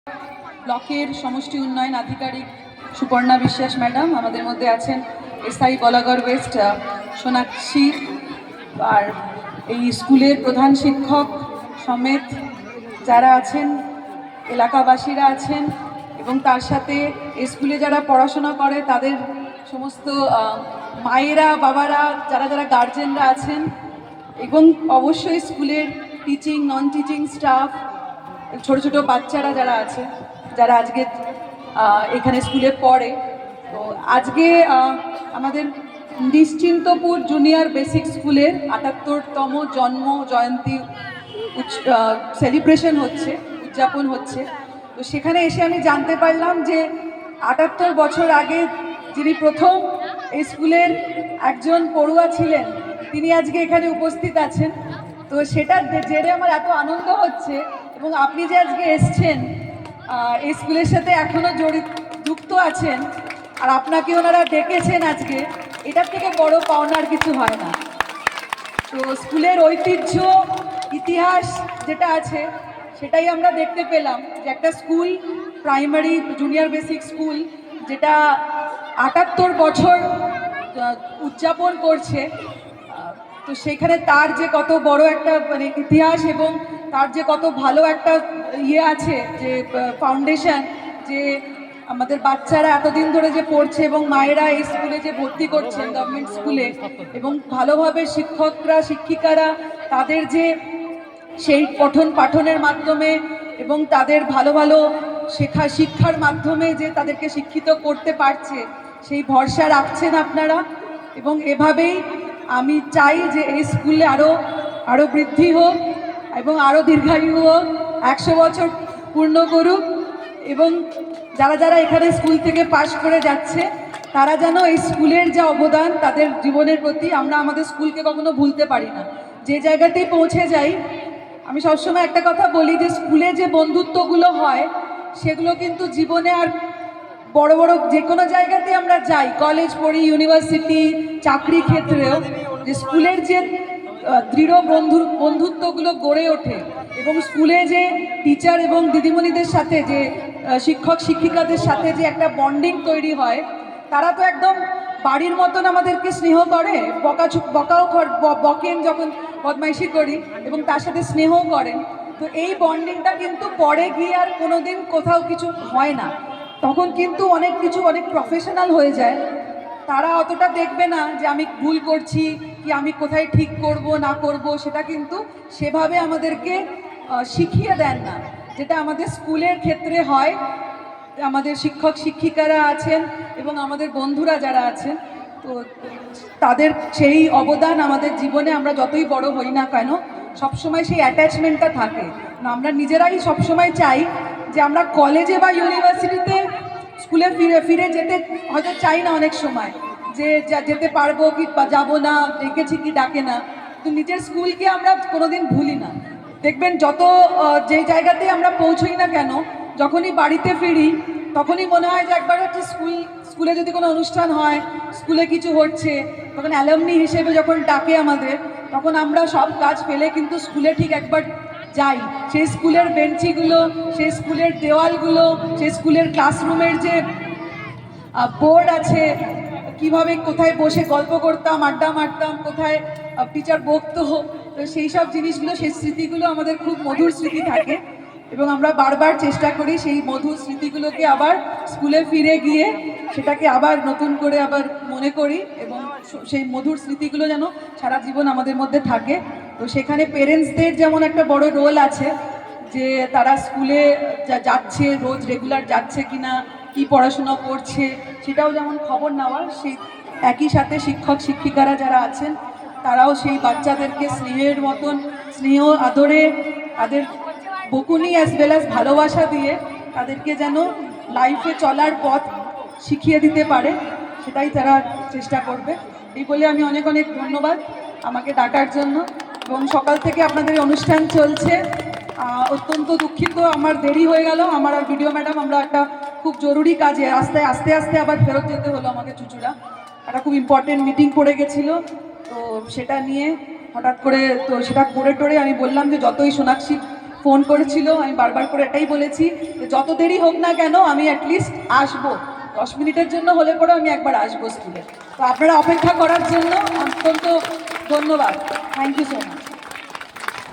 ব্লকের সমষ্টি উন্নয়ন আধিকারিক সুপর্ণা বিশ্বাস ম্যাডাম, আমাদের মধ্যে আছেন এসআই বলাগড় ওয়েস্ট সোনাক্ষী, আর এই স্কুলের প্রধান শিক্ষক সমেত যারা আছেন, এলাকাবাসীরা আছেন, এবং তার সাথে এই স্কুলে যারা পড়াশোনা করে তাদের সমস্ত মায়েরা, বাবারা, যারা যারা গার্জেনরা আছেন, এবং অবশ্যই স্কুলের টিচিং, নন টিচিং স্টাফ, ছোট ছোট বাচ্চারা যারা আছে, যারা আজকে এখানে স্কুলে পড়ে। তো আজকে আমাদের নিশ্চিন্তপুর জুনিয়র বেসিক স্কুলের ৭৮তম জন্ম জয়ন্তী সেলিব্রেশন হচ্ছে, উদযাপন হচ্ছে। তো সেখানে এসে আমি জানতে পারলাম যে ৭৮ বছর আগে যিনি প্রথম এই স্কুলের একজন পড়ুয়া ছিলেন, তিনি আজকে এখানে উপস্থিত আছেন। তো সেটার জেরে আমার এত আনন্দ হচ্ছে, এবং আপনি যে আজকে এসছেন, এই স্কুলের সাথে এখনও যুক্ত আছেন, আর আপনাকে ওনারা ডেকেছেন আজকে, এটার থেকে বড় পাওনার কিছু হয় না। তো স্কুলের ঐতিহ্য, ইতিহাস যেটা আছে সেটাই আমরা দেখতে পেলাম, যে একটা school, primary junior basic school, যেটা ৭৮ বছর উদযাপন করছে। তো সেখানে তার যে কত বড় একটা মানে ইতিহাস, এবং তার যে কত ভালো একটা আছে, যে ফাউন্ডেশন, যে আমাদের বাচ্চারা এতদিন ধরে যে পড়ছে, এবং মায়েরা এই স্কুলে যে ভর্তি করছেন গভর্নমেন্ট স্কুলে, এবং ভালোভাবে শিক্ষকরা, শিক্ষিকারা তাদের যে সেই পঠন পাঠনের মাধ্যমে এবং তাদের ভালো ভালো শিক্ষার মাধ্যমে যে তাদেরকে শিক্ষিত করতে পারছে, সেই ভরসা রাখছেন আপনারা। এবং এভাবেই আমি চাই যে এই স্কুলে আরও বৃদ্ধি হোক, এবং আরও দীর্ঘায়ু হোক, ১০০ বছর পূর্ণ করুক, এবং যারা যারা এখানে স্কুল থেকে পাশ করে যাচ্ছে তারা যেন এই স্কুলের যে অবদান তাদের জীবনের প্রতি, আমরা আমাদের স্কুলকে কখনো ভুলতে পারি না। যে জায়গাতেই পৌঁছে যাই, আমি সবসময় একটা কথা বলি, যে স্কুলে যে বন্ধুত্বগুলো হয় সেগুলো কিন্তু জীবনে আর বড় বড় যে কোনো জায়গাতে আমরা যাই, কলেজ পড়ি, ইউনিভার্সিটি, চাকরি ক্ষেত্রেও, যে স্কুলের যে দৃঢ় বন্ধুত্বগুলো গড়ে ওঠে, এবং স্কুলে যে টিচার এবং দিদিমণিদের সাথে, যে শিক্ষক শিক্ষিকাদের সাথে যে একটা বন্ডিং তৈরি হয়, তারা তো একদম বাড়ির মতন আমাদেরকে স্নেহ করে, বকাও বকেন যখন বদমাইশি করি, এবং তার সাথে স্নেহও করেন। তো এই বন্ডিংটা কিন্তু পরে গিয়ে আর কোনোদিন কোথাও কিছু হয় না, তখন কিন্তু অনেক কিছু অনেক প্রফেশনাল হয়ে যায়। তারা অতটা দেখবে না যে আমি ভুল করছি কি আমি কোথায় ঠিক করব না করব, সেটা কিন্তু সেভাবে আমাদেরকে শিখিয়ে দেন না, যেটা আমাদের স্কুলের ক্ষেত্রে হয়। আমাদের শিক্ষক শিক্ষিকারা আছেন এবং আমাদের বন্ধুরা যারা আছেন, তো তাদের সেই অবদান আমাদের জীবনে, আমরা যতই বড় হই না কেন, সবসময় সেই অ্যাটাচমেন্টটা থাকে না। আমরা নিজেরাই সবসময় চাই যে আমরা কলেজে বা ইউনিভার্সিটিতে স্কুলে ফিরে যেতে হয়তো চাই না অনেক সময়, যে যেতে পারবো কি যাবো না, ডেকেছি কি ডাকে না, তো নিজের স্কুলকে আমরা কোনোদিন ভুলি না। দেখবেন যত যে জায়গাতে আমরা পৌঁছই না কেন, যখনই বাড়িতে ফিরি তখনই মনে হয় যে একবার হচ্ছে স্কুলে যদি কোনো অনুষ্ঠান হয়, স্কুলে কিছু হচ্ছে, তখন অ্যালামনি হিসেবে যখন ডাকে আমাদের, তখন আমরা সব কাজ ফেলে কিন্তু স্কুলে ঠিক একবার যাই। সেই স্কুলের বেঞ্চিগুলো, সেই স্কুলের দেওয়ালগুলো, সেই স্কুলের ক্লাসরুমের যে বোর্ড আছে, কিভাবে কোথায় বসে গল্প করতাম, আড্ডা মারতাম, কোথায় টিচার বকতো, তো সেই সব জিনিসগুলো, সেই স্মৃতিগুলো আমাদের খুব মধুর স্মৃতি থাকে, এবং আমরা বারবার চেষ্টা করি সেই মধুর স্মৃতিগুলোকে আবার স্কুলে ফিরে গিয়ে সেটাকে আবার নতুন করে আবার মনে করি, এবং সেই মধুর স্মৃতিগুলো যেন সারা জীবন আমাদের মধ্যে থাকে। তো সেখানে পেরেন্টসদের যেমন একটা বড় রোল আছে, যে তারা স্কুলে যাচ্ছে, রোজ রেগুলার যাচ্ছে কিনা, কি পড়াশোনা করছে সেটাও যেমন খবর নেওয়া, সেই একই সাথে শিক্ষক শিক্ষিকারা যারা আছেন তারাও সেই বাচ্চাদেরকে স্নেহের মতন, স্নেহ আদরে, তাদের বকুনি অ্যাজ ওয়েল অ্যাজ ভালোবাসা দিয়ে তাদেরকে যেন লাইফে চলার পথ শিখিয়ে দিতে পারে, সেটাই তারা চেষ্টা করবে। এই বলে আমি অনেক অনেক ধন্যবাদ আমাকে ডাকার জন্য। এবং সকাল থেকে আপনাদের অনুষ্ঠান চলছে, অত্যন্ত দুঃখিত আমার দেরি হয়ে গেল। আমার আর ভিডিও ম্যাডাম, আমরা একটা খুব জরুরি কাজে আস্তে আস্তে আবার ফেরত যেতে হলো আমাকে চুচুড়া, একটা খুব ইম্পর্টেন্ট মিটিং পড়ে গেছিলো, তো সেটা নিয়ে হঠাৎ করে, তো সেটা করে টোরে আমি বললাম যে যতই সোনাক্ষী ফোন করেছিল, আমি বারবার করে এটাই বলেছি যে যত দেরি হোক না কেন আমি অ্যাটলিস্ট আসবো, 10 মিনিটের জন্য হলে পরেও আমি একবার আসবো স্কুলে। তো আপনারা অপেক্ষা করার জন্য অত্যন্ত ধন্যবাদ। Thank you so much.